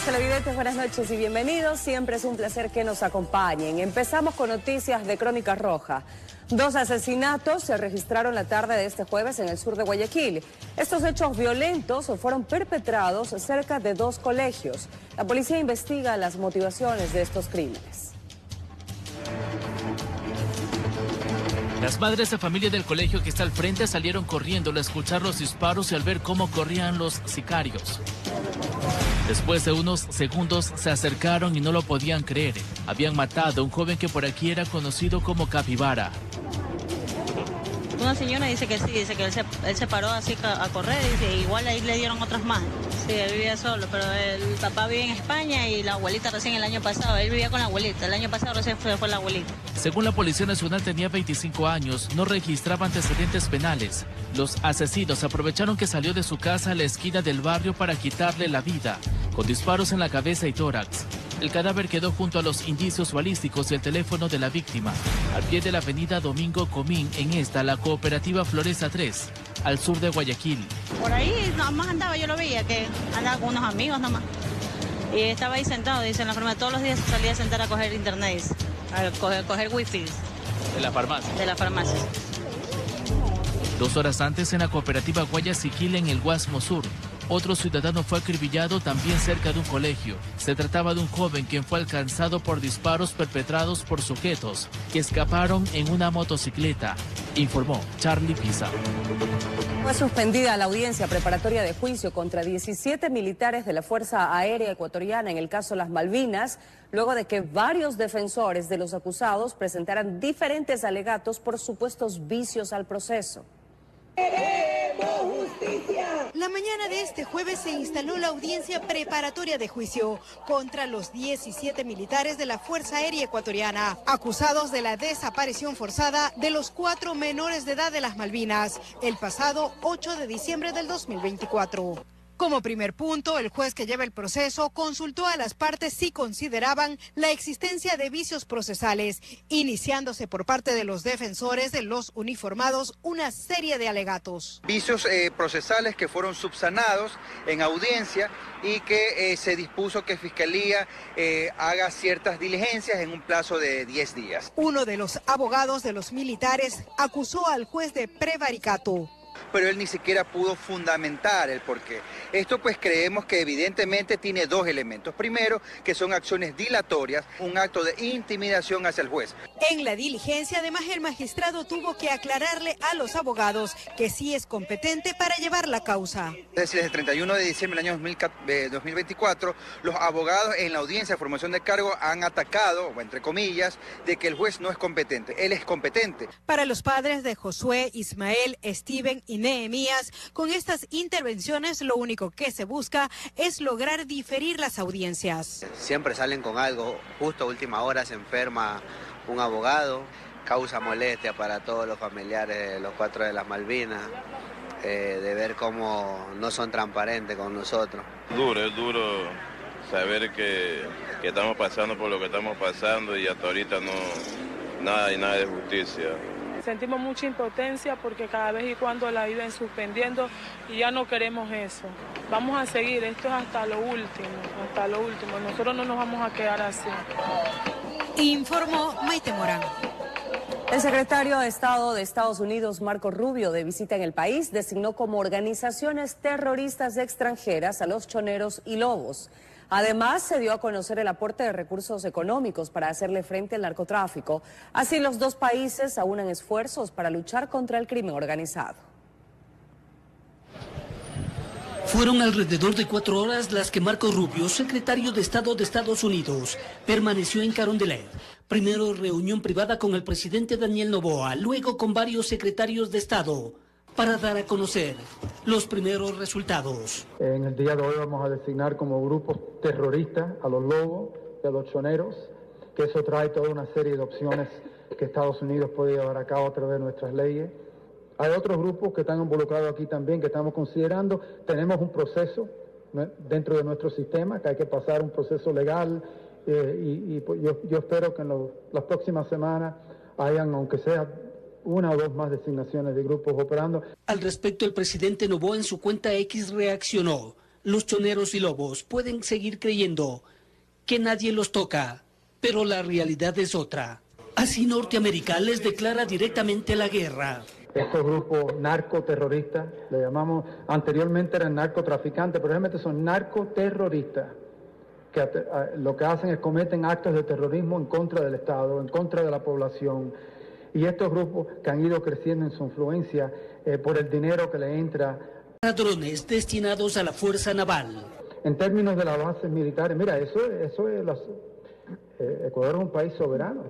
Televidentes, buenas noches y bienvenidos. Siempre es un placer que nos acompañen. Empezamos con noticias de Crónica Roja. 2 asesinatos se registraron la tarde de este jueves en el sur de Guayaquil. Estos hechos violentos fueron perpetrados cerca de 2 colegios. La policía investiga las motivaciones de estos crímenes. Las madres de familia del colegio que está al frente salieron corriendo al escuchar los disparos y al ver cómo corrían los sicarios. Después de unos segundos se acercaron y no lo podían creer. Habían matado a un joven que por aquí era conocido como Capibara. Una señora dice que sí, dice que él se paró así a correr, dice, igual ahí le dieron otras más. Sí, él vivía solo, pero el papá vive en España y la abuelita recién el año pasado. Él vivía con la abuelita, el año pasado recién fue la abuelita. Según la Policía Nacional tenía 25 años, no registraba antecedentes penales. Los asesinos aprovecharon que salió de su casa a la esquina del barrio para quitarle la vida, con disparos en la cabeza y tórax. El cadáver quedó junto a los indicios balísticos y el teléfono de la víctima, al pie de la avenida Domingo Comín, en la cooperativa Floresta 3, al sur de Guayaquil. Por ahí nomás andaba, yo lo veía, que andaba con unos amigos nomás. Y estaba ahí sentado, dice, en la farmacia, todos los días salía a sentar a coger internet, a coger wifi. ¿De la farmacia? De la farmacia. 2 horas antes, en la cooperativa Guayaquil, en el Guasmo Sur, otro ciudadano fue acribillado también cerca de un colegio. Se trataba de un joven quien fue alcanzado por disparos perpetrados por sujetos que escaparon en una motocicleta, informó Charlie Pisa. Fue suspendida la audiencia preparatoria de juicio contra 17 militares de la Fuerza Aérea Ecuatoriana en el caso Las Malvinas, luego de que varios defensores de los acusados presentaran diferentes alegatos por supuestos vicios al proceso. ¡Queremos justicia! La mañana de este jueves se instaló la audiencia preparatoria de juicio contra los 17 militares de la Fuerza Aérea Ecuatoriana, acusados de la desaparición forzada de los 4 menores de edad de las Malvinas, el pasado 8 de diciembre del 2024. Como primer punto, el juez que lleva el proceso consultó a las partes si consideraban la existencia de vicios procesales, iniciándose por parte de los defensores de los uniformados una serie de alegatos. Vicios procesales que fueron subsanados en audiencia y que se dispuso que Fiscalía haga ciertas diligencias en un plazo de 10 días. Uno de los abogados de los militares acusó al juez de prevaricato. Pero él ni siquiera pudo fundamentar el porqué. Esto pues creemos que evidentemente tiene 2 elementos. Primero, que son acciones dilatorias, un acto de intimidación hacia el juez. En la diligencia, además, el magistrado tuvo que aclararle a los abogados que sí es competente para llevar la causa. Es decir, desde el 31 de diciembre del año 2024, los abogados en la audiencia de formación de cargo han atacado, o entre comillas, de que el juez no es competente. Él es competente. Para los padres de Josué, Ismael, Steven y Nehemías, con estas intervenciones lo único que se busca es lograr diferir las audiencias. Siempre salen con algo, justo a última hora se enferma un abogado, causa molestia para todos los familiares de los 4 de las Malvinas, de ver cómo no son transparentes con nosotros. Es duro saber que estamos pasando por lo que estamos pasando y hasta ahorita nada de justicia. Sentimos mucha impotencia porque cada vez y cuando la viven suspendiendo y ya no queremos eso. Vamos a seguir, esto es hasta lo último. Nosotros no nos vamos a quedar así. Informó Maite Morán. El secretario de Estado de Estados Unidos, Marco Rubio, de visita en el país, designó como organizaciones terroristas extranjeras a los choneros y lobos. Además, se dio a conocer el aporte de recursos económicos para hacerle frente al narcotráfico. Así, los 2 países aunan esfuerzos para luchar contra el crimen organizado. Fueron alrededor de 4 horas las que Marco Rubio, secretario de Estado de Estados Unidos, permaneció en Carondelet. Primero reunión privada con el presidente Daniel Noboa, luego con varios secretarios de Estado, para dar a conocer los primeros resultados. En el día de hoy vamos a designar como grupos terroristas a los lobos y a los choneros, que eso trae toda una serie de opciones que Estados Unidos puede llevar a cabo a través de nuestras leyes. Hay otros grupos que están involucrados aquí también que estamos considerando. Tenemos un proceso dentro de nuestro sistema, que hay que pasar un proceso legal y pues yo espero que en las próximas semanas hayan, aunque sea 1 o 2 más designaciones de grupos operando. Al respecto, el presidente Noboa en su cuenta X reaccionó. Los choneros y lobos pueden seguir creyendo que nadie los toca, pero la realidad es otra. Así Norteamérica les declara directamente la guerra. Estos grupos narcoterroristas, le llamamos, anteriormente eran narcotraficantes, pero realmente son narcoterroristas, que lo que hacen es cometen actos de terrorismo en contra del Estado, en contra de la población. Y estos grupos que han ido creciendo en su influencia por el dinero que le entra a drones destinados a la Fuerza Naval. En términos de las bases militares, mira, Ecuador es un país soberano.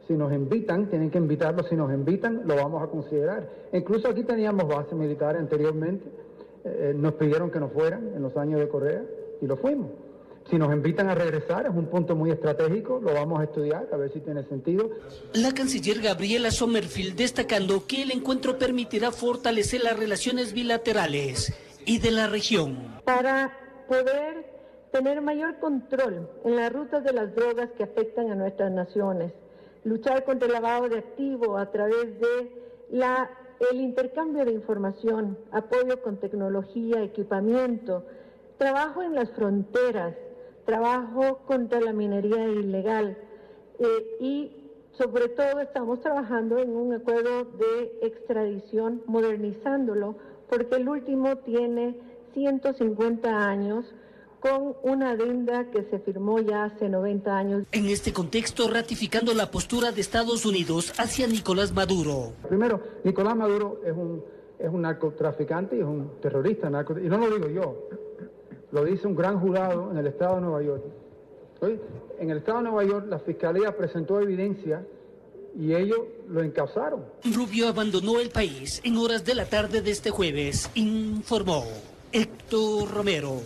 Si nos invitan, tienen que invitarlo. Si nos invitan, lo vamos a considerar. Incluso aquí teníamos bases militares anteriormente. Nos pidieron que nos fueran en los años de Correa y lo fuimos. Si nos invitan a regresar, es un punto muy estratégico, lo vamos a estudiar, a ver si tiene sentido. La canciller Gabriela Sommerfield destacando que el encuentro permitirá fortalecer las relaciones bilaterales y de la región. Para poder tener mayor control en las rutas de las drogas que afectan a nuestras naciones, luchar contra el lavado de activos a través de el intercambio de información, apoyo con tecnología, equipamiento, trabajo en las fronteras, trabajo contra la minería ilegal y sobre todo estamos trabajando en un acuerdo de extradición, modernizándolo, porque el último tiene 150 años con una adenda que se firmó ya hace 90 años. En este contexto, ratificando la postura de Estados Unidos hacia Nicolás Maduro. Primero, Nicolás Maduro es un narcotraficante y es un terrorista, y no lo digo yo. Lo dice un gran jurado en el estado de Nueva York. En el estado de Nueva York la fiscalía presentó evidencia y ellos lo encausaron. Rubio abandonó el país en horas de la tarde de este jueves, informó Héctor Romero.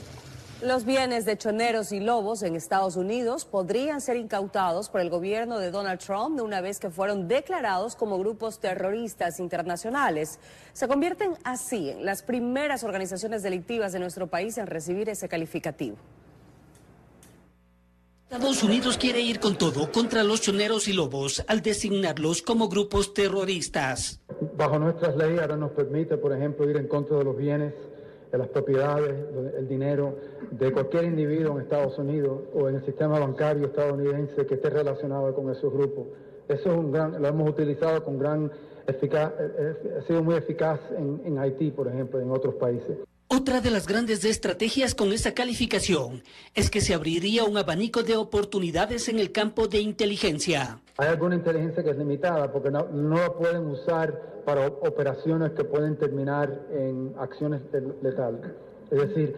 Los bienes de choneros y lobos en Estados Unidos podrían ser incautados por el gobierno de Donald Trump una vez que fueron declarados como grupos terroristas internacionales. Se convierten así en las primeras organizaciones delictivas de nuestro país en recibir ese calificativo. Estados Unidos quiere ir con todo contra los choneros y lobos al designarlos como grupos terroristas. Bajo nuestras leyes ahora nos permite, por ejemplo, ir en contra de los bienes, de las propiedades, el dinero de cualquier individuo en Estados Unidos o en el sistema bancario estadounidense que esté relacionado con esos grupos. Eso es lo hemos utilizado con gran eficacia, ha sido muy eficaz en Haití, por ejemplo, en otros países. Otra de las grandes estrategias con esa calificación es que se abriría un abanico de oportunidades en el campo de inteligencia. Hay alguna inteligencia que es limitada porque no la pueden usar para operaciones que pueden terminar en acciones letales. Es decir,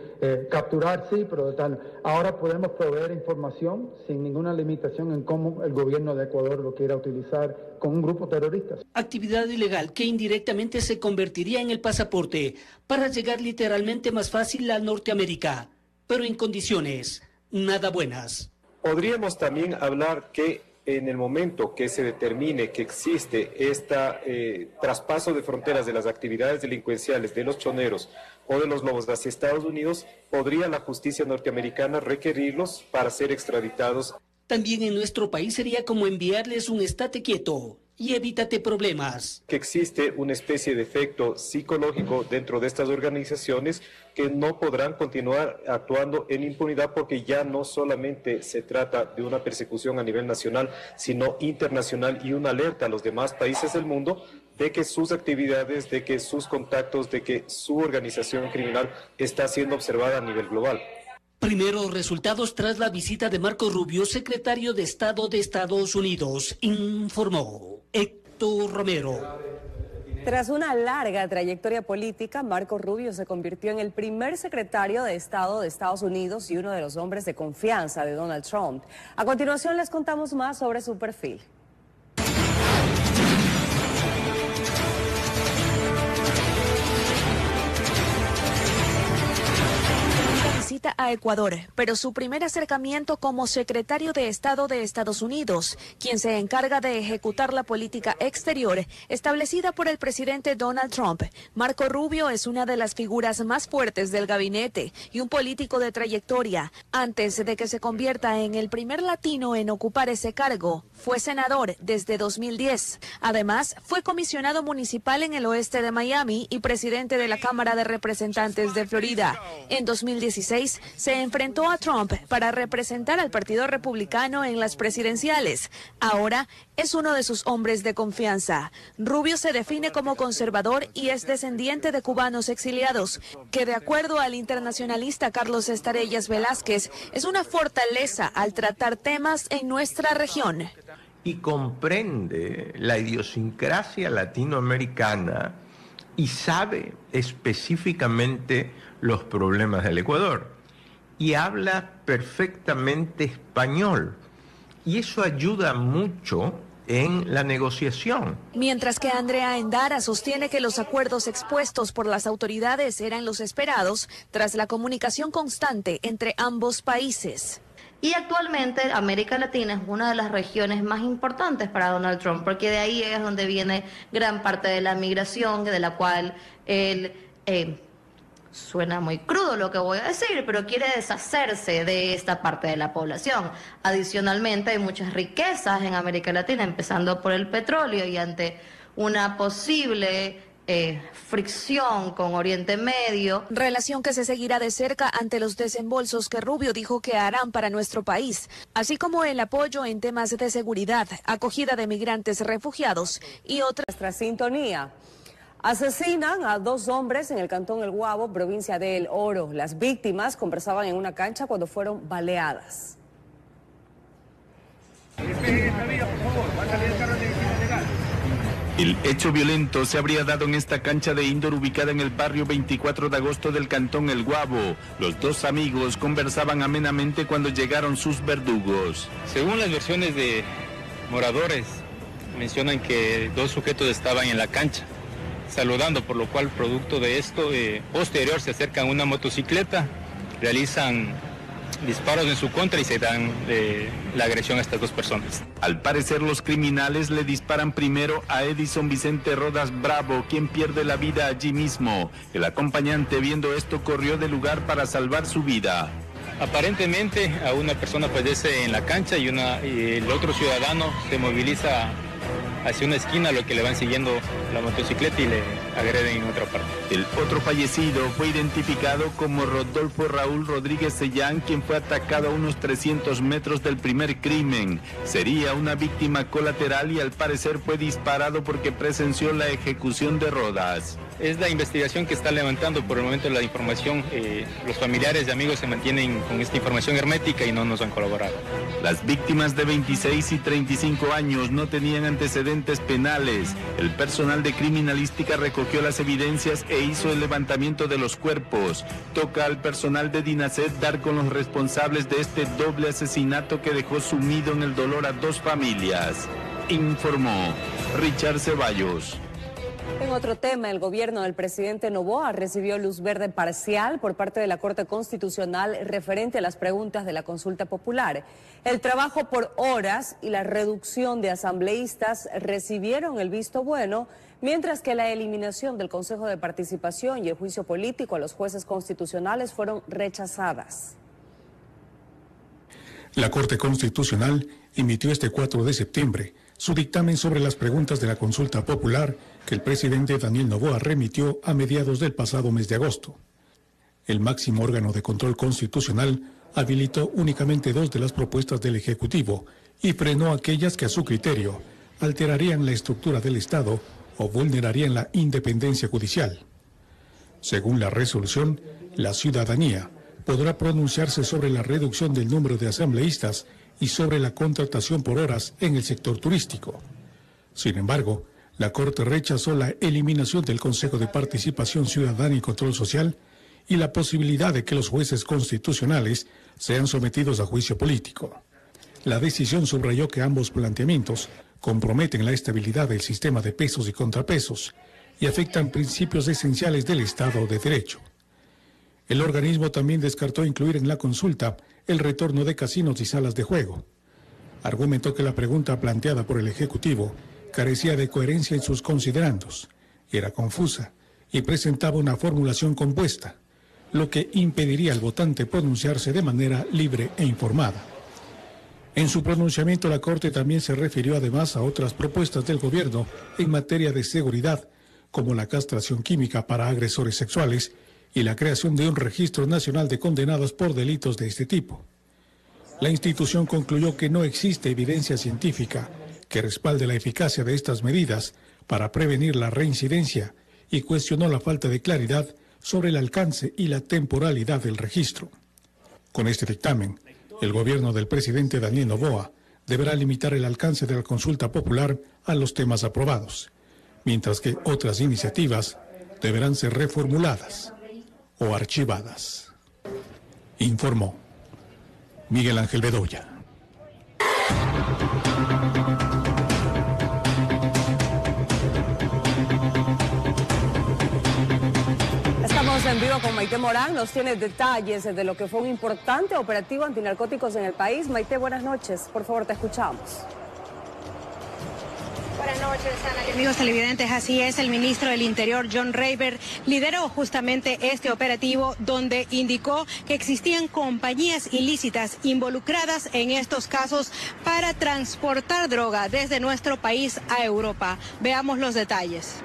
capturar sí, pero letal. Ahora podemos proveer información sin ninguna limitación en cómo el gobierno de Ecuador lo quiera utilizar con un grupo terrorista. Actividad ilegal que indirectamente se convertiría en el pasaporte para llegar literalmente más fácil a Norteamérica, pero en condiciones nada buenas. Podríamos también hablar que en el momento que se determine que existe traspaso de fronteras de las actividades delincuenciales de los choneros o de los lobos hacia Estados Unidos, podría la justicia norteamericana requerirlos para ser extraditados. También en nuestro país sería como enviarles un estate quieto y evítate problemas. Que existe una especie de efecto psicológico dentro de estas organizaciones que no podrán continuar actuando en impunidad porque ya no solamente se trata de una persecución a nivel nacional, sino internacional y una alerta a los demás países del mundo de que sus actividades, de que sus contactos, de que su organización criminal está siendo observada a nivel global. Primeros resultados tras la visita de Marco Rubio, secretario de Estado de Estados Unidos, informó Héctor Romero. Tras una larga trayectoria política, Marco Rubio se convirtió en el primer secretario de Estado de Estados Unidos y uno de los hombres de confianza de Donald Trump. A continuación les contamos más sobre su perfil. A Ecuador, pero su primer acercamiento como secretario de Estado de Estados Unidos, quien se encarga de ejecutar la política exterior establecida por el presidente Donald Trump. Marco Rubio es una de las figuras más fuertes del gabinete y un político de trayectoria. Antes de que se convierta en el primer latino en ocupar ese cargo, fue senador desde 2010. Además, fue comisionado municipal en el oeste de Miami y presidente de la Cámara de Representantes de Florida. En 2016 se enfrentó a Trump para representar al Partido Republicano en las presidenciales. Ahora es uno de sus hombres de confianza. Rubio se define como conservador y es descendiente de cubanos exiliados, que de acuerdo al internacionalista Carlos Estarellas Velázquez, es una fortaleza al tratar temas en nuestra región. Y comprende la idiosincrasia latinoamericana y sabe específicamente los problemas del Ecuador. Y habla perfectamente español. Y eso ayuda mucho en la negociación. Mientras que Andrea Endara sostiene que los acuerdos expuestos por las autoridades eran los esperados tras la comunicación constante entre ambos países. Y actualmente América Latina es una de las regiones más importantes para Donald Trump, porque de ahí es donde viene gran parte de la migración, de la cual él, suena muy crudo lo que voy a decir, pero quiere deshacerse de esta parte de la población. Adicionalmente hay muchas riquezas en América Latina, empezando por el petróleo, y ante una posible fricción con Oriente Medio. Relación que se seguirá de cerca ante los desembolsos que Rubio dijo que harán para nuestro país, así como el apoyo en temas de seguridad, acogida de migrantes refugiados y otras. Nuestra sintonía. Asesinan a 2 hombres en el cantón El Guabo, provincia de El Oro. Las víctimas conversaban en una cancha cuando fueron baleadas. El hecho violento se habría dado en esta cancha de indoor ubicada en el barrio 24 de agosto del cantón El Guabo. Los 2 amigos conversaban amenamente cuando llegaron sus verdugos. Según las versiones de moradores, mencionan que 2 sujetos estaban en la cancha saludando, por lo cual producto de esto, posterior se acercan a una motocicleta, realizan disparos en su contra y se dan la agresión a estas 2 personas. Al parecer los criminales le disparan primero a Edison Vicente Rodas Bravo, quien pierde la vida allí mismo. El acompañante, viendo esto, corrió del lugar para salvar su vida. Aparentemente a una persona fallece en la cancha y el otro ciudadano se moviliza hacia una esquina, lo que le van siguiendo la motocicleta y le agreden en otra parte. El otro fallecido fue identificado como Rodolfo Raúl Rodríguez Sellán, quien fue atacado a unos 300 metros del primer crimen. Sería una víctima colateral y al parecer fue disparado porque presenció la ejecución de Rodas. Es la investigación que está levantando por el momento la información. Los familiares y amigos se mantienen con esta información hermética y no nos han colaborado. Las víctimas de 26 y 35 años no tenían antecedentes penales. El personal de criminalística recogió las evidencias e hizo el levantamiento de los cuerpos. Toca al personal de DINASED dar con los responsables de este doble asesinato que dejó sumido en el dolor a 2 familias. Informó Richard Ceballos. En otro tema, el gobierno del presidente Noboa recibió luz verde parcial por parte de la Corte Constitucional referente a las preguntas de la consulta popular. El trabajo por horas y la reducción de asambleístas recibieron el visto bueno, mientras que la eliminación del Consejo de Participación y el juicio político a los jueces constitucionales fueron rechazadas. La Corte Constitucional emitió este 4 de septiembre su dictamen sobre las preguntas de la consulta popular que el presidente Daniel Noboa remitió a mediados del pasado mes de agosto. El máximo órgano de control constitucional habilitó únicamente 2 de las propuestas del Ejecutivo y frenó aquellas que a su criterio alterarían la estructura del Estado o vulnerarían la independencia judicial. Según la resolución, la ciudadanía podrá pronunciarse sobre la reducción del número de asambleístas y sobre la contratación por horas en el sector turístico. Sin embargo, la Corte rechazó la eliminación del Consejo de Participación Ciudadana y Control Social y la posibilidad de que los jueces constitucionales sean sometidos a juicio político. La decisión subrayó que ambos planteamientos comprometen la estabilidad del sistema de pesos y contrapesos y afectan principios esenciales del Estado de Derecho. El organismo también descartó incluir en la consulta el retorno de casinos y salas de juego. Argumentó que la pregunta planteada por el Ejecutivo carecía de coherencia en sus considerandos, era confusa y presentaba una formulación compuesta, lo que impediría al votante pronunciarse de manera libre e informada. En su pronunciamiento, la Corte también se refirió además a otras propuestas del gobierno en materia de seguridad, como la castración química para agresores sexuales y la creación de un registro nacional de condenados por delitos de este tipo. La institución concluyó que no existe evidencia científica que respalde la eficacia de estas medidas para prevenir la reincidencia y cuestionó la falta de claridad sobre el alcance y la temporalidad del registro. Con este dictamen, el gobierno del presidente Daniel Noboa deberá limitar el alcance de la consulta popular a los temas aprobados, mientras que otras iniciativas deberán ser reformuladas o archivadas. Informó Miguel Ángel Bedoya. Estamos en vivo con Maite Morán, nos tiene detalles de lo que fue un importante operativo antinarcóticos en el país. Maite, buenas noches, por favor, te escuchamos. Buenas noches, Ana y amigos televidentes. Así es, el ministro del Interior, John Rayburn, lideró justamente este operativo donde indicó que existían compañías ilícitas involucradas en estos casos para transportar droga desde nuestro país a Europa. Veamos los detalles.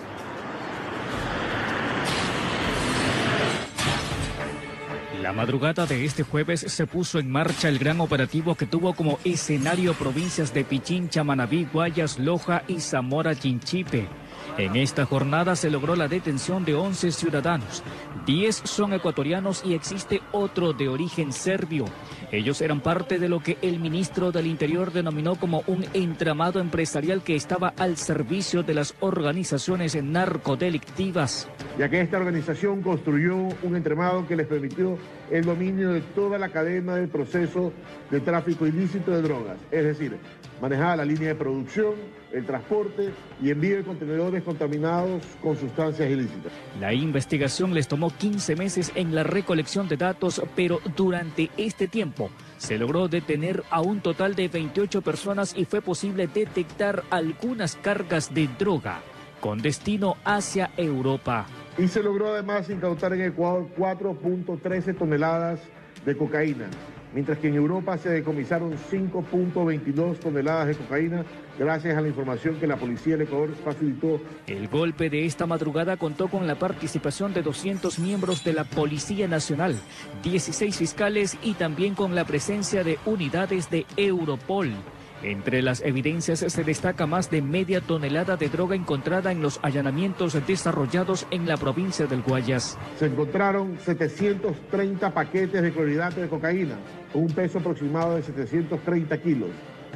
La madrugada de este jueves se puso en marcha el gran operativo que tuvo como escenario provincias de Pichincha, Manabí, Guayas, Loja y Zamora Chinchipe. En esta jornada se logró la detención de 11 ciudadanos, 10 son ecuatorianos y existe otro de origen serbio. Ellos eran parte de lo que el ministro del Interior denominó como un entramado empresarial que estaba al servicio de las organizaciones narcodelictivas. Ya que esta organización construyó un entramado que les permitió el dominio de toda la cadena del proceso de tráfico ilícito de drogas, es decir, manejaba la línea de producción, el transporte y envío de contenedores contaminados con sustancias ilícitas. La investigación les tomó 15 meses en la recolección de datos, pero durante este tiempo se logró detener a un total de 28 personas y fue posible detectar algunas cargas de droga con destino hacia Europa. Y se logró además incautar en Ecuador 4.13 toneladas de cocaína, mientras que en Europa se decomisaron 5.22 toneladas de cocaína gracias a la información que la policía del Ecuador facilitó. El golpe de esta madrugada contó con la participación de 200 miembros de la Policía Nacional, 16 fiscales y también con la presencia de unidades de Europol. Entre las evidencias se destaca más de media tonelada de droga encontrada en los allanamientos desarrollados en la provincia del Guayas. Se encontraron 730 paquetes de clorhidrato de cocaína, con un peso aproximado de 730 kilos,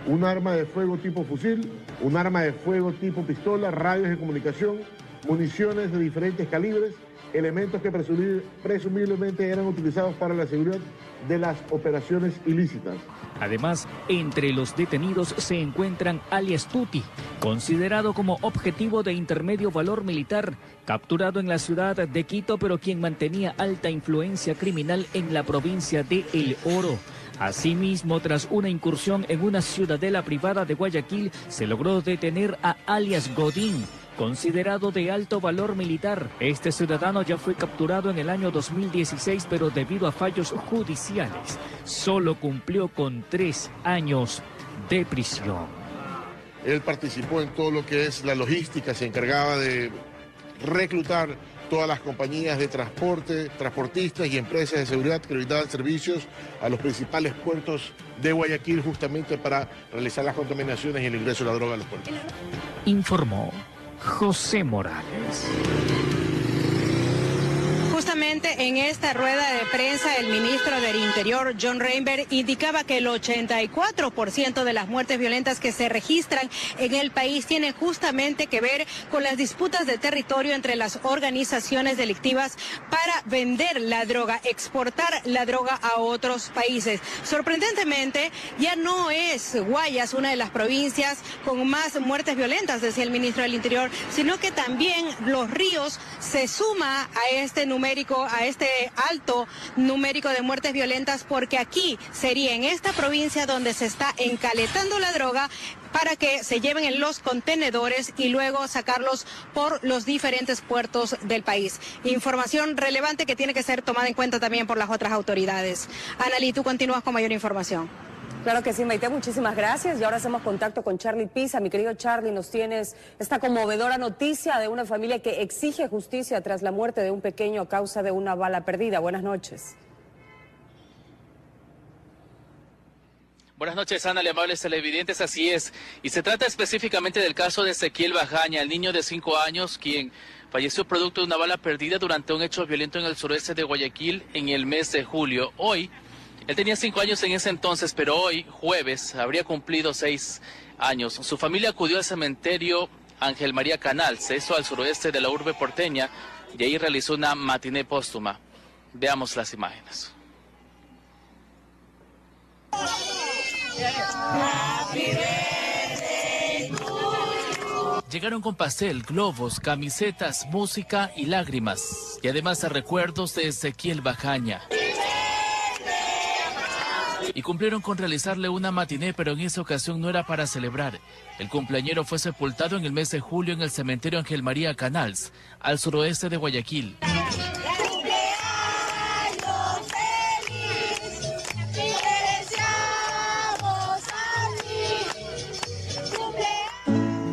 un arma de fuego tipo fusil, un arma de fuego tipo pistola, radios de comunicación, municiones de diferentes calibres, elementos que presumiblemente eran utilizados para la seguridad de las operaciones ilícitas. Además, entre los detenidos se encuentran alias Tuti, considerado como objetivo de intermedio valor militar, capturado en la ciudad de Quito, pero quien mantenía alta influencia criminal en la provincia de El Oro. Asimismo, tras una incursión en una ciudadela privada de Guayaquil, se logró detener a alias Godín, considerado de alto valor militar. Este ciudadano ya fue capturado en el año 2016, pero debido a fallos judiciales, solo cumplió con 3 años de prisión. Él participó en todo lo que es la logística, se encargaba de reclutar todas las compañías de transporte, transportistas y empresas de seguridad que brindaban servicios a los principales puertos de Guayaquil justamente para realizar las contaminaciones y el ingreso de la droga a los puertos. Informó José Morales. Justamente en esta rueda de prensa, el ministro del Interior, John Rayburn, indicaba que el 84% de las muertes violentas que se registran en el país tienen justamente que ver con las disputas de territorio entre las organizaciones delictivas para vender la droga, exportar la droga a otros países. Sorprendentemente, ya no es Guayas una de las provincias con más muertes violentas, decía el ministro del Interior, sino que también Los Ríos se suma a este numérico, a este alto numérico de muertes violentas, porque aquí sería en esta provincia donde se está encaletando la droga para que se lleven en los contenedores y luego sacarlos por los diferentes puertos del país. Información relevante que tiene que ser tomada en cuenta también por las otras autoridades. Analí, tú continúas con mayor información. Claro que sí, Maite, muchísimas gracias. Y ahora hacemos contacto con Charlie Pisa. Mi querido Charlie, nos tienes esta conmovedora noticia de una familia que exige justicia tras la muerte de un pequeño a causa de una bala perdida. Buenas noches. Buenas noches, Ana, amables televidentes, así es. Y se trata específicamente del caso de Ezequiel Bajaña, el niño de 5 años, quien falleció producto de una bala perdida durante un hecho violento en el sureste de Guayaquil en el mes de julio. Hoy, él tenía 5 años en ese entonces, pero hoy, jueves, habría cumplido 6 años. Su familia acudió al cementerio Ángel María Canals, eso al suroeste de la urbe porteña, y ahí realizó una matiné póstuma. Veamos las imágenes. Llegaron con pastel, globos, camisetas, música y lágrimas, y además de recuerdos de Ezequiel Bajaña. Y cumplieron con realizarle una matiné, pero en esa ocasión no era para celebrar. El cumpleañero fue sepultado en el mes de julio en el cementerio Ángel María Canals, al suroeste de Guayaquil.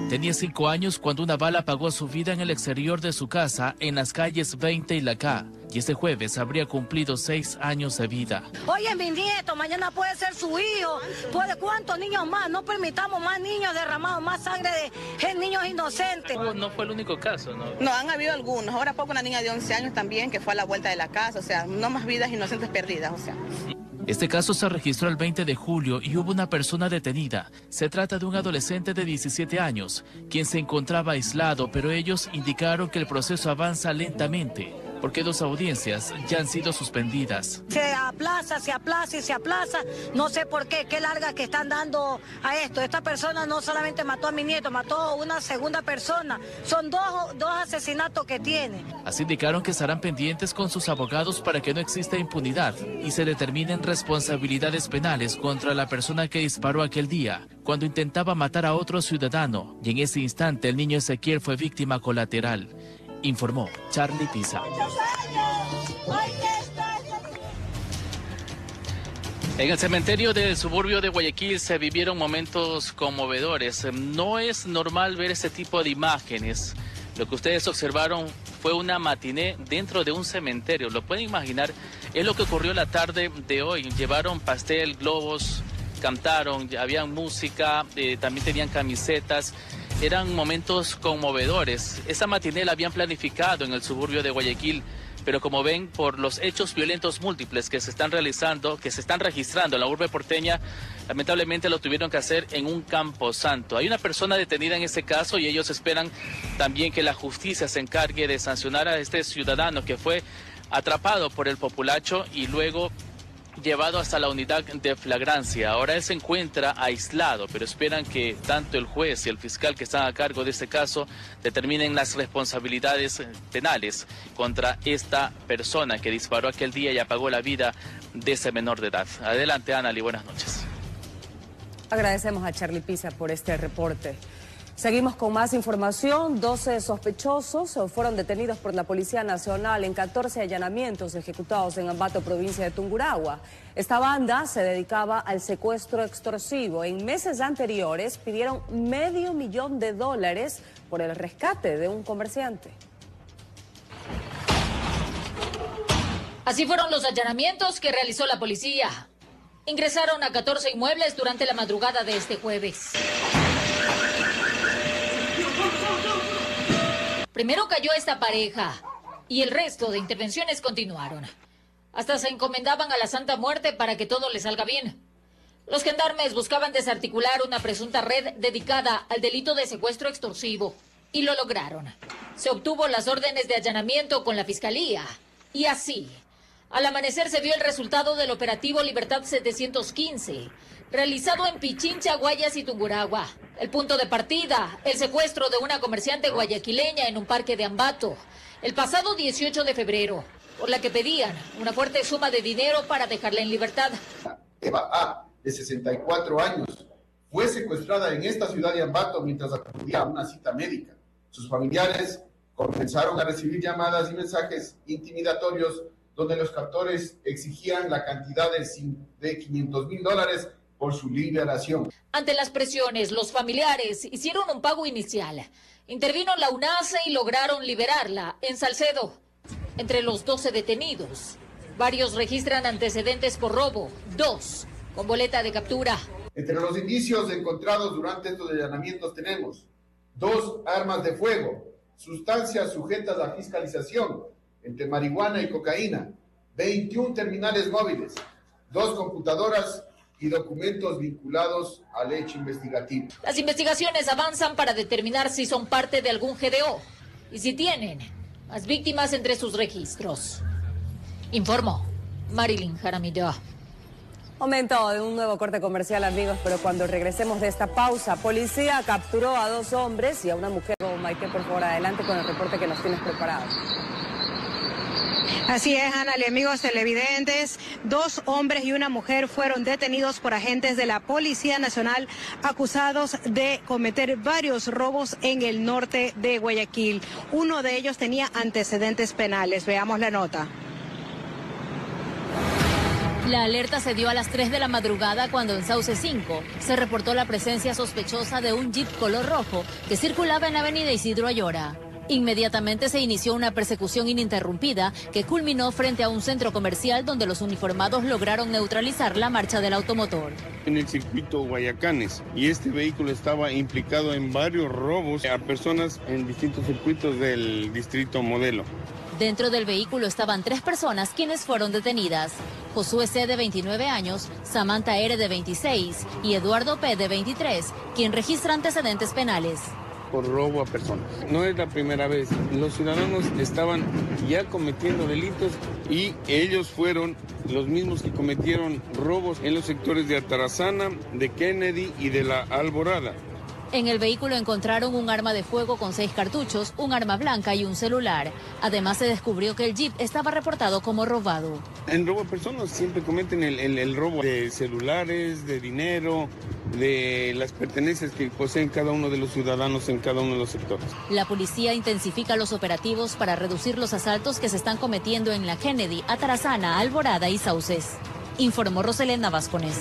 Tenía 5 años cuando una bala apagó su vida en el exterior de su casa, en las calles 20 y La K. Y este jueves habría cumplido 6 años de vida. Oye, mi nieto, mañana puede ser su hijo. ¿Cuántos niños más? No permitamos más niños derramados, más sangre de niños inocentes. No fue el único caso, ¿no? No, han habido algunos. Ahora poco una niña de 11 años también que fue a la vuelta de la casa. O sea, no más vidas inocentes perdidas, o sea. Este caso se registró el 20 de julio y hubo una persona detenida. Se trata de un adolescente de 17 años, quien se encontraba aislado, pero ellos indicaron que el proceso avanza lentamente, porque 2 audiencias ya han sido suspendidas. Se aplaza y se aplaza. No sé por qué larga que están dando a esto. Esta persona no solamente mató a mi nieto, mató a una segunda persona. Son dos asesinatos que tiene. Así indicaron que estarán pendientes con sus abogados para que no exista impunidad y se determinen responsabilidades penales contra la persona que disparó aquel día, cuando intentaba matar a otro ciudadano. Y en ese instante el niño Ezequiel fue víctima colateral. Informó Charlie Pisa. En el cementerio del suburbio de Guayaquil se vivieron momentos conmovedores. No es normal ver este tipo de imágenes. Lo que ustedes observaron fue una matiné dentro de un cementerio. Lo pueden imaginar, es lo que ocurrió la tarde de hoy. Llevaron pastel, globos, cantaron, habían música, también tenían camisetas. Eran momentos conmovedores. Esa matiné la habían planificado en el suburbio de Guayaquil, pero como ven, por los hechos violentos múltiples que se están registrando en la urbe porteña, lamentablemente lo tuvieron que hacer en un camposanto. Hay una persona detenida en este caso y ellos esperan también que la justicia se encargue de sancionar a este ciudadano que fue atrapado por el populacho y luego llevado hasta la unidad de flagrancia. Ahora él se encuentra aislado, pero esperan que tanto el juez y el fiscal que están a cargo de este caso determinen las responsabilidades penales contra esta persona que disparó aquel día y apagó la vida de ese menor de edad. Adelante, Anali, buenas noches. Agradecemos a Charlie Pisa por este reporte. Seguimos con más información. 12 sospechosos fueron detenidos por la Policía Nacional en 14 allanamientos ejecutados en Ambato, provincia de Tungurahua. Esta banda se dedicaba al secuestro extorsivo. En meses anteriores pidieron $500,000 por el rescate de un comerciante. Así fueron los allanamientos que realizó la policía. Ingresaron a 14 inmuebles durante la madrugada de este jueves. Primero cayó esta pareja y el resto de intervenciones continuaron. Hasta se encomendaban a la Santa Muerte para que todo les salga bien. Los gendarmes buscaban desarticular una presunta red dedicada al delito de secuestro extorsivo y lo lograron. Se obtuvo las órdenes de allanamiento con la Fiscalía y así, al amanecer se vio el resultado del operativo Libertad 715, realizado en Pichincha, Guayas y Tungurahua. El punto de partida, el secuestro de una comerciante guayaquileña en un parque de Ambato, el pasado 18 de febrero, por la que pedían una fuerte suma de dinero para dejarla en libertad. Eva A., de 64 años, fue secuestrada en esta ciudad de Ambato mientras acudía a una cita médica. Sus familiares comenzaron a recibir llamadas y mensajes intimidatorios donde los captores exigían la cantidad de $500,000 por su liberación. Ante las presiones, los familiares hicieron un pago inicial. Intervino la UNACE y lograron liberarla en Salcedo. Entre los 12 detenidos, varios registran antecedentes por robo, 2 con boleta de captura. Entre los indicios encontrados durante estos allanamientos tenemos 2 armas de fuego, sustancias sujetas a fiscalización, entre marihuana y cocaína, 21 terminales móviles, 2 computadoras y documentos vinculados al hecho investigativo. Las investigaciones avanzan para determinar si son parte de algún GDO y si tienen más víctimas entre sus registros. Informó Marilyn Jaramillo. Momento de un nuevo corte comercial, amigos, pero cuando regresemos de esta pausa, policía capturó a 2 hombres y a una mujer. Maite, por favor, adelante con el reporte que nos tienes preparado. Así es, Ana, amigos televidentes, 2 hombres y una mujer fueron detenidos por agentes de la Policía Nacional acusados de cometer varios robos en el norte de Guayaquil. Uno de ellos tenía antecedentes penales. Veamos la nota. La alerta se dio a las 3 de la madrugada cuando en Sauce 5 se reportó la presencia sospechosa de un jeep color rojo que circulaba en la avenida Isidro Ayora. Inmediatamente se inició una persecución ininterrumpida que culminó frente a un centro comercial donde los uniformados lograron neutralizar la marcha del automotor. En el circuito Guayacanes, y este vehículo estaba implicado en varios robos a personas en distintos circuitos del distrito Modelo. Dentro del vehículo estaban 3 personas quienes fueron detenidas: Josué C. de 29 años, Samantha R. de 26 y Eduardo P. de 23, quien registra antecedentes penales. Por robo a personas. No es la primera vez. Los ciudadanos estaban ya cometiendo delitos y ellos fueron los mismos que cometieron robos en los sectores de Atarazana, de Kennedy y de la Alborada. En el vehículo encontraron un arma de fuego con 6 cartuchos, un arma blanca y un celular. Además se descubrió que el jeep estaba reportado como robado. En robo a personas siempre cometen el robo de celulares, de dinero, de las pertenencias que poseen cada uno de los ciudadanos en cada uno de los sectores. La policía intensifica los operativos para reducir los asaltos que se están cometiendo en la Kennedy, Atarazana, Alborada y Sauces. Informó Roselena Vázquez.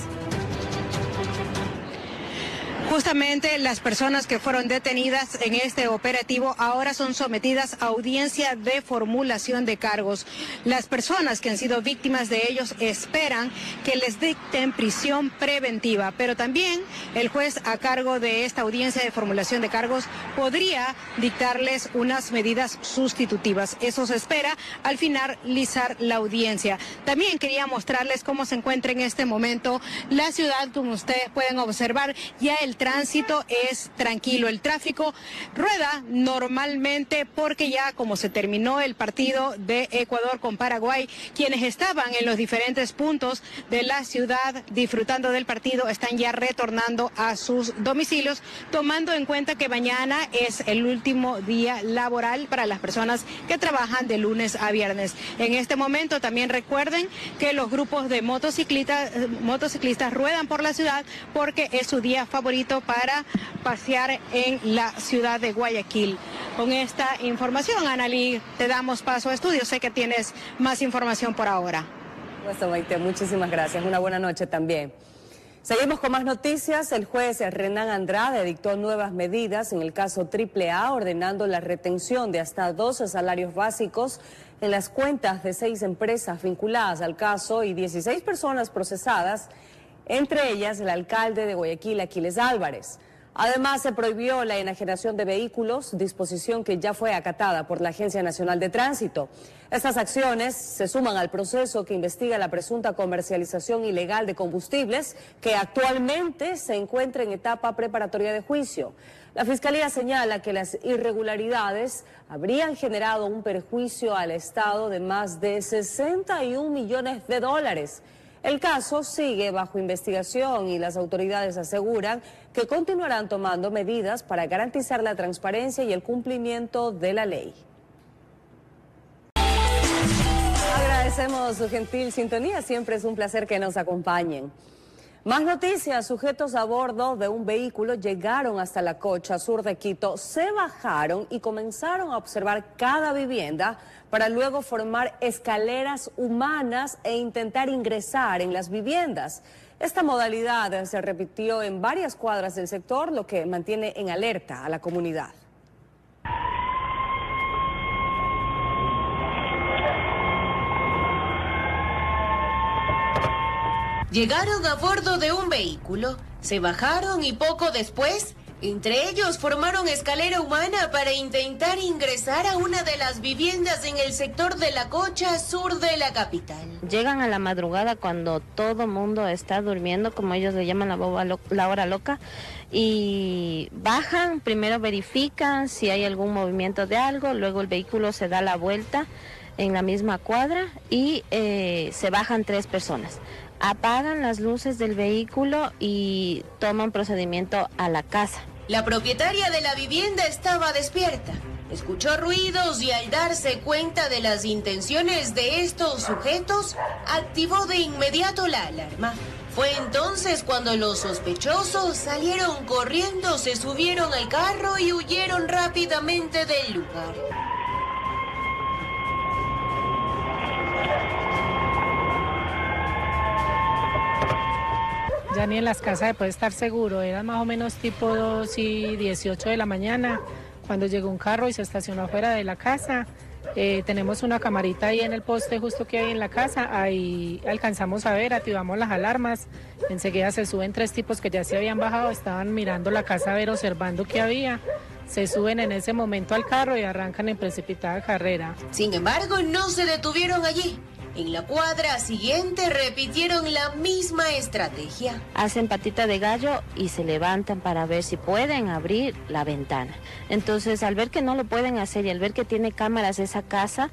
Justamente las personas que fueron detenidas en este operativo ahora son sometidas a audiencia de formulación de cargos. Las personas que han sido víctimas de ellos esperan que les dicten prisión preventiva, pero también el juez a cargo de esta audiencia de formulación de cargos podría dictarles unas medidas sustitutivas. Eso se espera al finalizar la audiencia. También quería mostrarles cómo se encuentra en este momento la ciudad. Como ustedes pueden observar, ya el tránsito es tranquilo, el tráfico rueda normalmente porque ya como se terminó el partido de Ecuador con Paraguay, quienes estaban en los diferentes puntos de la ciudad disfrutando del partido están ya retornando a sus domicilios, tomando en cuenta que mañana es el último día laboral para las personas que trabajan de lunes a viernes. En este momento también recuerden que los grupos de motociclistas ruedan por la ciudad porque es su día favorito para pasear en la ciudad de Guayaquil. Con esta información, Analí, te damos paso a estudio. Sé que tienes más información por ahora. Pues, Maite, muchísimas gracias. Una buena noche también. Seguimos con más noticias. El juez Renan Andrade dictó nuevas medidas en el caso AAA, ordenando la retención de hasta 12 salarios básicos en las cuentas de 6 empresas vinculadas al caso y 16 personas procesadas, entre ellas el alcalde de Guayaquil, Aquiles Álvarez. Además, se prohibió la enajenación de vehículos, disposición que ya fue acatada por la Agencia Nacional de Tránsito. Estas acciones se suman al proceso que investiga la presunta comercialización ilegal de combustibles, que actualmente se encuentra en etapa preparatoria de juicio. La Fiscalía señala que las irregularidades habrían generado un perjuicio al Estado de más de 61 millones de dólares. El caso sigue bajo investigación y las autoridades aseguran que continuarán tomando medidas para garantizar la transparencia y el cumplimiento de la ley. Agradecemos su gentil sintonía, siempre es un placer que nos acompañen. Más noticias, sujetos a bordo de un vehículo llegaron hasta la Cocha sur de Quito, se bajaron y comenzaron a observar cada vivienda para luego formar escaleras humanas e intentar ingresar en las viviendas. Esta modalidad se repitió en varias cuadras del sector, lo que mantiene en alerta a la comunidad. Llegaron a bordo de un vehículo, se bajaron y poco después, entre ellos formaron escalera humana para intentar ingresar a una de las viviendas en el sector de la Cocha sur de la capital. Llegan a la madrugada cuando todo mundo está durmiendo, como ellos le llaman la hora loca, y bajan, primero verifican si hay algún movimiento de algo, luego el vehículo se da la vuelta en la misma cuadra y se bajan 3 personas. Apagan las luces del vehículo y toman procedimiento a la casa. La propietaria de la vivienda estaba despierta. Escuchó ruidos y al darse cuenta de las intenciones de estos sujetos, activó de inmediato la alarma. Fue entonces cuando los sospechosos salieron corriendo, se subieron al carro y huyeron rápidamente del lugar. Ya ni en las casas se puede estar seguro, eran más o menos tipo 2 y 18 de la mañana, cuando llegó un carro y se estacionó afuera de la casa. Tenemos una camarita ahí en el poste justo que hay en la casa, ahí alcanzamos a ver, activamos las alarmas, enseguida se suben 3 tipos que ya se habían bajado, estaban mirando la casa a ver, observando qué había. Se suben en ese momento al carro y arrancan en precipitada carrera. Sin embargo, no se detuvieron allí. En la cuadra siguiente repitieron la misma estrategia. Hacen patita de gallo y se levantan para ver si pueden abrir la ventana. Entonces, al ver que no lo pueden hacer y al ver que tiene cámaras esa casa,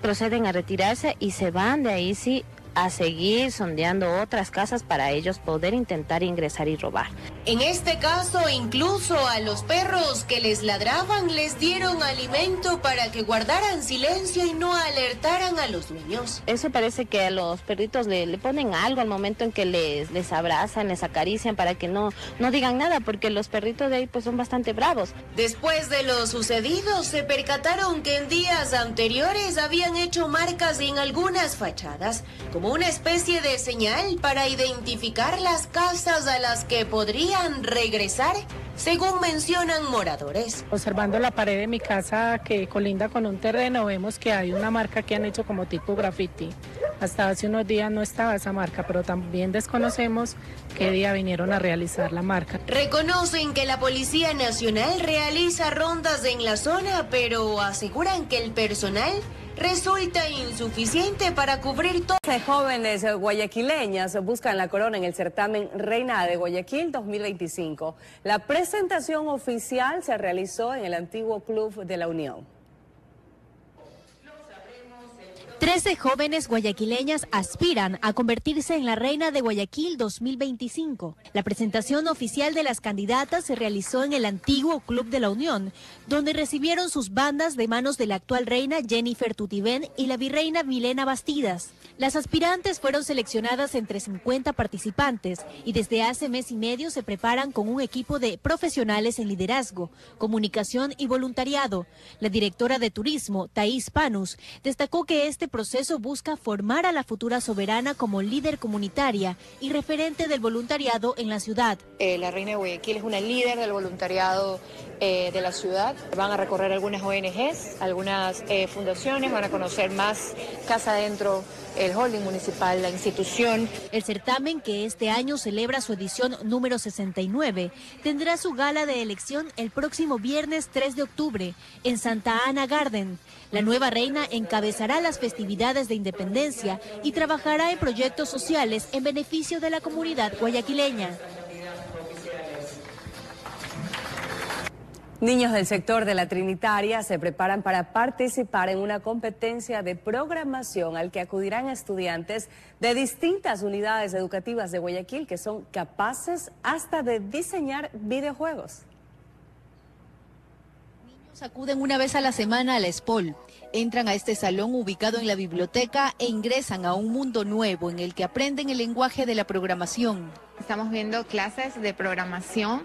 proceden a retirarse y se van de ahí sí a seguir sondeando otras casas para ellos poder intentar ingresar y robar. En este caso, incluso a los perros que les ladraban les dieron alimento para que guardaran silencio y no alertaran a los dueños. Eso parece que a los perritos le ponen algo al momento en que les abrazan, les acarician para que no digan nada, porque los perritos de ahí pues son bastante bravos. Después de lo sucedido, se percataron que en días anteriores habían hecho marcas en algunas fachadas, como una especie de señal para identificar las casas a las que podrían regresar, según mencionan moradores. Observando la pared de mi casa que colinda con un terreno, vemos que hay una marca que han hecho como tipo graffiti. Hasta hace unos días no estaba esa marca, pero también desconocemos qué día vinieron a realizar la marca. Reconocen que la Policía Nacional realiza rondas en la zona, pero aseguran que el personal resulta insuficiente para cubrir todo. Jóvenes guayaquileñas buscan la corona en el certamen Reina de Guayaquil 2025. La presentación oficial se realizó en el antiguo Club de la Unión. 13 jóvenes guayaquileñas aspiran a convertirse en la Reina de Guayaquil 2025. La presentación oficial de las candidatas se realizó en el antiguo Club de la Unión, donde recibieron sus bandas de manos de la actual reina Jennifer Tutibén y la virreina Milena Bastidas. Las aspirantes fueron seleccionadas entre 50 participantes y desde hace mes y medio se preparan con un equipo de profesionales en liderazgo, comunicación y voluntariado. La directora de turismo, Thais Panus, destacó que este proceso busca formar a la futura soberana como líder comunitaria y referente del voluntariado en la ciudad. La Reina de Guayaquil es una líder del voluntariado de la ciudad. Van a recorrer algunas ONGs, algunas fundaciones, van a conocer más casa adentro, el holding municipal, la institución. El certamen, que este año celebra su edición número 69, tendrá su gala de elección el próximo viernes 3 de octubre en Santa Ana Garden. La nueva reina encabezará las festividades de independencia y trabajará en proyectos sociales en beneficio de la comunidad guayaquileña. Niños del sector de la Trinitaria se preparan para participar en una competencia de programación al que acudirán estudiantes de distintas unidades educativas de Guayaquil que son capaces hasta de diseñar videojuegos. Acuden una vez a la semana a la ESPOL. Entran a este salón ubicado en la biblioteca e ingresan a un mundo nuevo en el que aprenden el lenguaje de la programación. Estamos viendo clases de programación,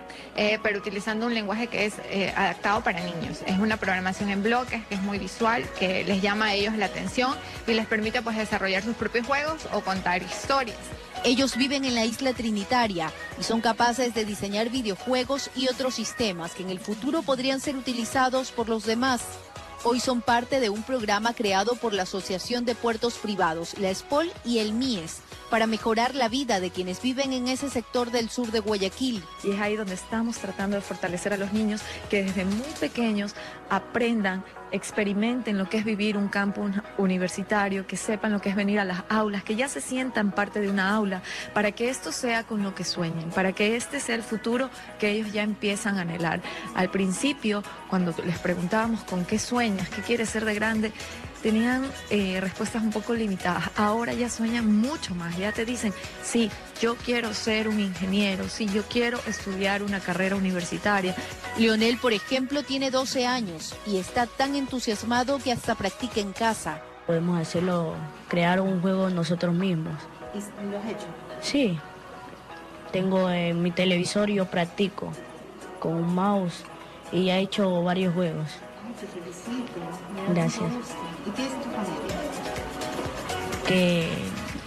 pero utilizando un lenguaje que es adaptado para niños. Es una programación en bloques, que es muy visual, que les llama a ellos la atención y les permite pues desarrollar sus propios juegos o contar historias. Ellos viven en la isla Trinitaria y son capaces de diseñar videojuegos y otros sistemas que en el futuro podrían ser utilizados por los demás. Hoy son parte de un programa creado por la Asociación de Puertos Privados, la ESPOL y el MIES, para mejorar la vida de quienes viven en ese sector del sur de Guayaquil. Y es ahí donde estamos tratando de fortalecer a los niños que desde muy pequeños aprendan, experimenten lo que es vivir un campus universitario, que sepan lo que es venir a las aulas, que ya se sientan parte de una aula, para que esto sea con lo que sueñen, para que este sea el futuro que ellos ya empiezan a anhelar. Al principio, cuando les preguntábamos con qué sueñas, qué quieres ser de grande, tenían respuestas un poco limitadas. Ahora ya sueñan mucho más, ya te dicen, sí, yo quiero ser un ingeniero, sí, yo quiero estudiar una carrera universitaria. Leonel, por ejemplo, tiene 12 años y está tan entusiasmado que hasta practica en casa. Podemos hacerlo, crear un juego nosotros mismos. ¿Y lo has hecho? Sí, tengo mi televisor y yo practico con un mouse y ya he hecho varios juegos. Te felicito. Gracias. ¿Y qué es tu familia?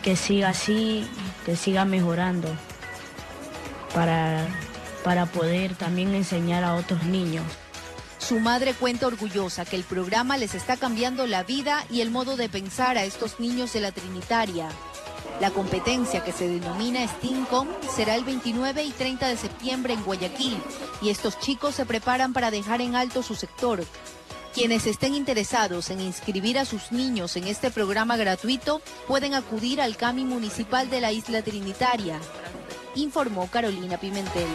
Que siga así, que siga mejorando para poder también enseñar a otros niños. Su madre cuenta orgullosa que el programa les está cambiando la vida y el modo de pensar a estos niños de la Trinitaria. La competencia, que se denomina STEAMCOM, será el 29 y 30 de septiembre en Guayaquil y estos chicos se preparan para dejar en alto su sector. Quienes estén interesados en inscribir a sus niños en este programa gratuito pueden acudir al CAMI municipal de la isla Trinitaria, informó Carolina Pimentel.